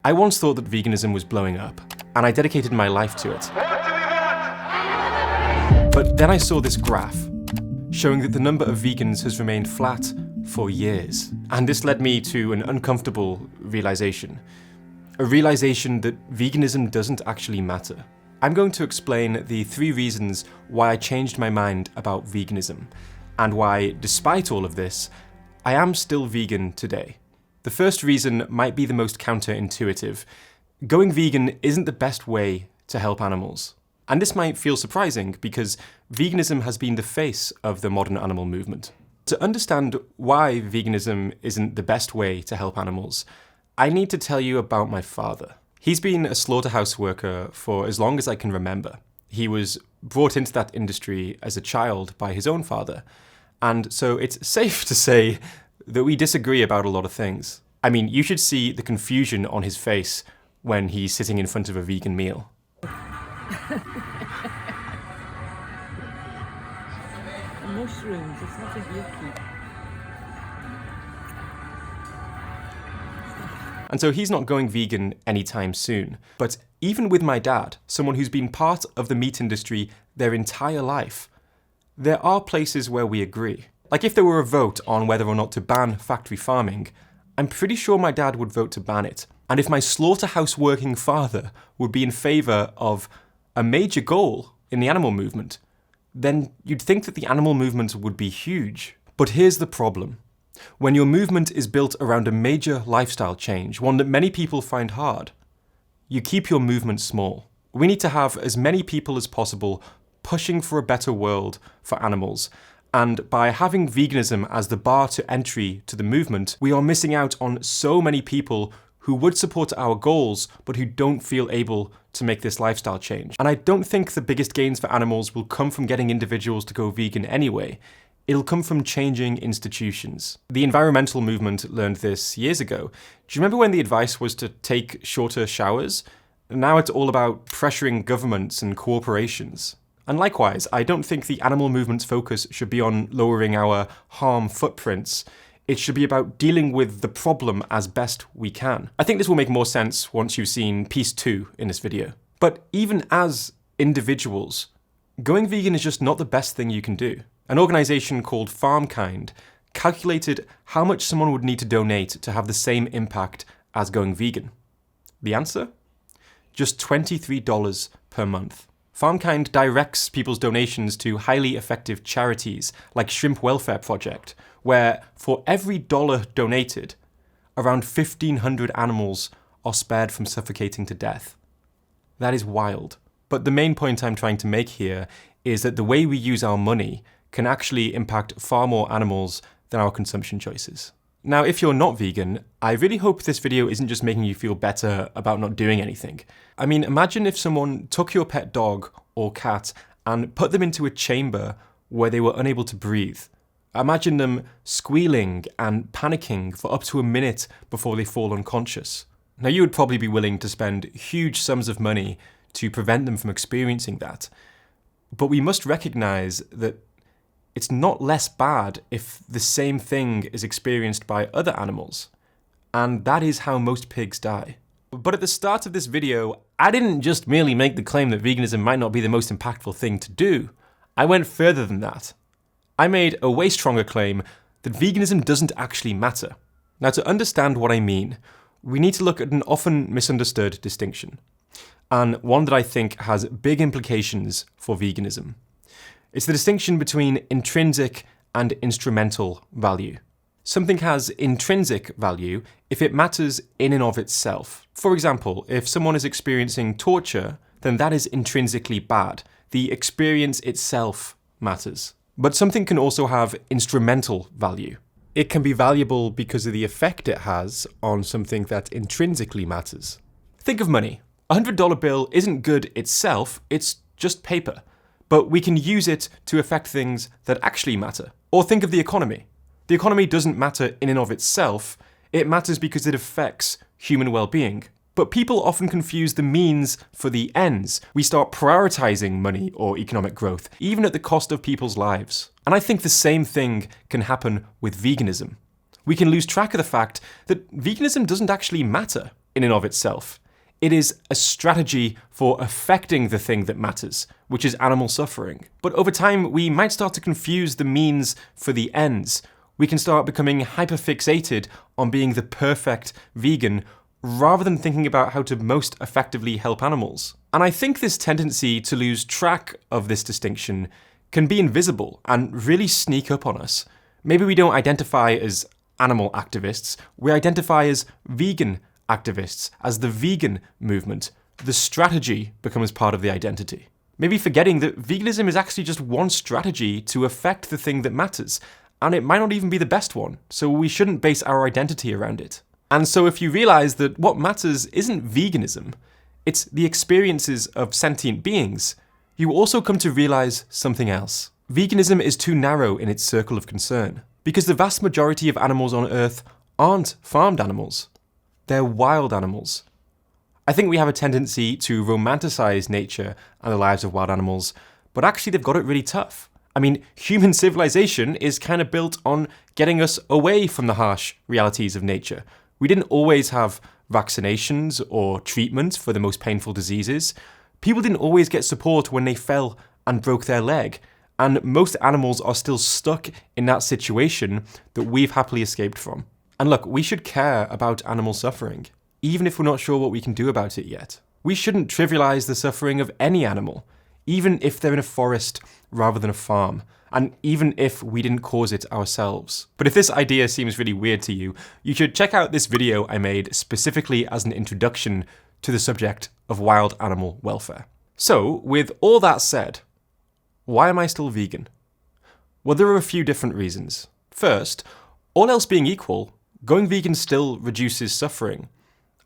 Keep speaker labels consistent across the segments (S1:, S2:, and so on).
S1: I once thought that veganism was blowing up, and I dedicated my life to it. But then I saw this graph, showing that the number of vegans has remained flat for years. And this led me to an uncomfortable realization. A realization that veganism doesn't actually matter. I'm going to explain the 3 reasons why I changed my mind about veganism, and why, despite all of this, I am still vegan today. The first reason might be the most counterintuitive. Going vegan isn't the best way to help animals. And this might feel surprising because veganism has been the face of the modern animal movement. To understand why veganism isn't the best way to help animals, I need to tell you about my father. He's been a slaughterhouse worker for as long as I can remember. He was brought into that industry as a child by his own father, and so it's safe to say that we disagree about a lot of things. I mean, you should see the confusion on his face when he's sitting in front of a vegan meal.
S2: Mushrooms, it's nothing yucky.
S1: And so he's not going vegan anytime soon. But even with my dad, someone who's been part of the meat industry their entire life, there are places where we agree. Like if there were a vote on whether or not to ban factory farming, I'm pretty sure my dad would vote to ban it. And if my slaughterhouse working father would be in favour of a major goal in the animal movement, then you'd think that the animal movement would be huge. But here's the problem. When your movement is built around a major lifestyle change, one that many people find hard, you keep your movement small. We need to have as many people as possible pushing for a better world for animals. And by having veganism as the bar to entry to the movement, we are missing out on so many people who would support our goals, but who don't feel able to make this lifestyle change. And I don't think the biggest gains for animals will come from getting individuals to go vegan anyway. It'll come from changing institutions. The environmental movement learned this years ago. Do you remember when the advice was to take shorter showers? Now it's all about pressuring governments and corporations. And likewise, I don't think the animal movement's focus should be on lowering our harm footprints. It should be about dealing with the problem as best we can. I think this will make more sense once you've seen piece 2 in this video. But even as individuals, going vegan is just not the best thing you can do. An organisation called FarmKind calculated how much someone would need to donate to have the same impact as going vegan. The answer? Just $23 per month. FarmKind directs people's donations to highly effective charities like Shrimp Welfare Project, where for every $1 donated, around 1,500 animals are spared from suffocating to death. That is wild. But the main point I'm trying to make here is that the way we use our money can actually impact far more animals than our consumption choices. Now, if you're not vegan, I really hope this video isn't just making you feel better about not doing anything. I mean, imagine if someone took your pet dog or cat and put them into a chamber where they were unable to breathe. Imagine them squealing and panicking for up to a minute before they fall unconscious. Now, you would probably be willing to spend huge sums of money to prevent them from experiencing that. But we must recognize that it's not less bad if the same thing is experienced by other animals. And that is how most pigs die. But at the start of this video, I didn't just merely make the claim that veganism might not be the most impactful thing to do. I went further than that. I made a way stronger claim that veganism doesn't actually matter. Now, to understand what I mean, we need to look at an often misunderstood distinction, and one that I think has big implications for veganism. It's the distinction between intrinsic and instrumental value. Something has intrinsic value if it matters in and of itself. For example, if someone is experiencing torture, then that is intrinsically bad. The experience itself matters. But something can also have instrumental value. It can be valuable because of the effect it has on something that intrinsically matters. Think of money. A $100 bill isn't good itself, it's just paper. But we can use it to affect things that actually matter. Or think of the economy. The economy doesn't matter in and of itself, it matters because it affects human well-being. But people often confuse the means for the ends. We start prioritizing money or economic growth, even at the cost of people's lives. And I think the same thing can happen with veganism. We can lose track of the fact that veganism doesn't actually matter. in and of itself. It is a strategy for affecting the thing that matters, which is animal suffering. But over time, we might start to confuse the means for the ends. We can start becoming hyperfixated on being the perfect vegan rather than thinking about how to most effectively help animals. And I think this tendency to lose track of this distinction can be invisible and really sneak up on us. Maybe we don't identify as animal activists, we identify as vegan activists, as the vegan movement. The strategy becomes part of the identity. Maybe forgetting that veganism is actually just one strategy to affect the thing that matters, and it might not even be the best one, so we shouldn't base our identity around it. And so if you realize that what matters isn't veganism, it's the experiences of sentient beings, you also come to realize something else. Veganism is too narrow in its circle of concern, because the vast majority of animals on Earth aren't farmed animals. They're wild animals. I think we have a tendency to romanticize nature and the lives of wild animals, but actually they've got it really tough. I mean, human civilization is kind of built on getting us away from the harsh realities of nature. We didn't always have vaccinations or treatment for the most painful diseases. People didn't always get support when they fell and broke their leg. And most animals are still stuck in that situation that we've happily escaped from. And look, we should care about animal suffering, even if we're not sure what we can do about it yet. We shouldn't trivialize the suffering of any animal, even if they're in a forest rather than a farm, and even if we didn't cause it ourselves. But if this idea seems really weird to you, you should check out this video I made specifically as an introduction to the subject of wild animal welfare. So, with all that said, why am I still vegan? Well, there are a few different reasons. First, all else being equal, going vegan still reduces suffering.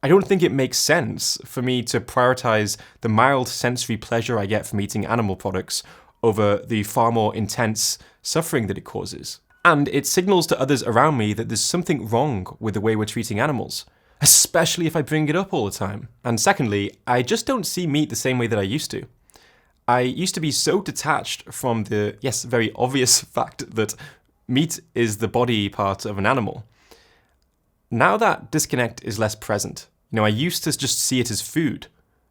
S1: I don't think it makes sense for me to prioritize the mild sensory pleasure I get from eating animal products over the far more intense suffering that it causes. And it signals to others around me that there's something wrong with the way we're treating animals, especially if I bring it up all the time. And secondly, I just don't see meat the same way that I used to. I used to be so detached from the, yes, very obvious fact that meat is the body part of an animal. Now that disconnect is less present. I used to just see it as food.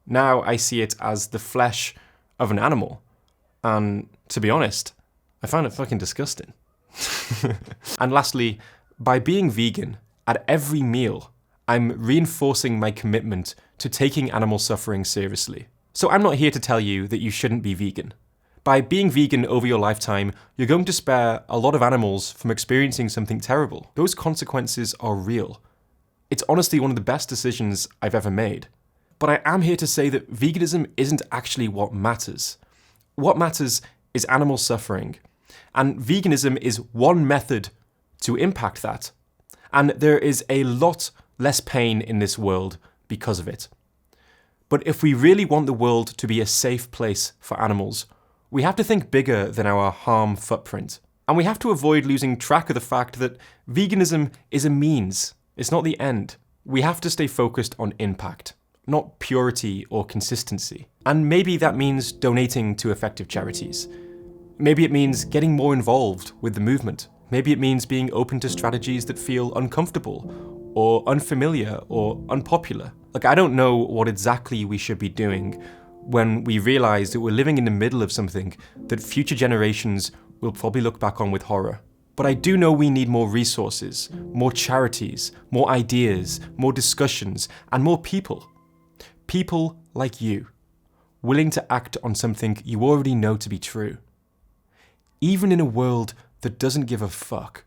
S1: Now I see it as the flesh of an animal. And to be honest, I find it fucking disgusting. And lastly, by being vegan, at every meal, I'm reinforcing my commitment to taking animal suffering seriously. So I'm not here to tell you that you shouldn't be vegan. By being vegan over your lifetime, you're going to spare a lot of animals from experiencing something terrible. Those consequences are real. It's honestly one of the best decisions I've ever made. But I am here to say that veganism isn't actually what matters. What matters is animal suffering. And veganism is one method to impact that. And there is a lot less pain in this world because of it. But if we really want the world to be a safe place for animals, we have to think bigger than our harm footprint. And we have to avoid losing track of the fact that veganism is a means. It's not the end. We have to stay focused on impact, not purity or consistency. And maybe that means donating to effective charities. Maybe it means getting more involved with the movement. Maybe it means being open to strategies that feel uncomfortable or unfamiliar or unpopular. I don't know what exactly we should be doing when we realize that we're living in the middle of something that future generations will probably look back on with horror. But I do know we need more resources, more charities, more ideas, more discussions, and more people. People like you, willing to act on something you already know to be true. Even in a world that doesn't give a fuck,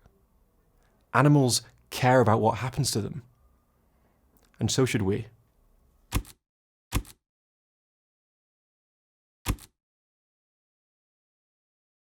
S1: animals care about what happens to them. And so should we.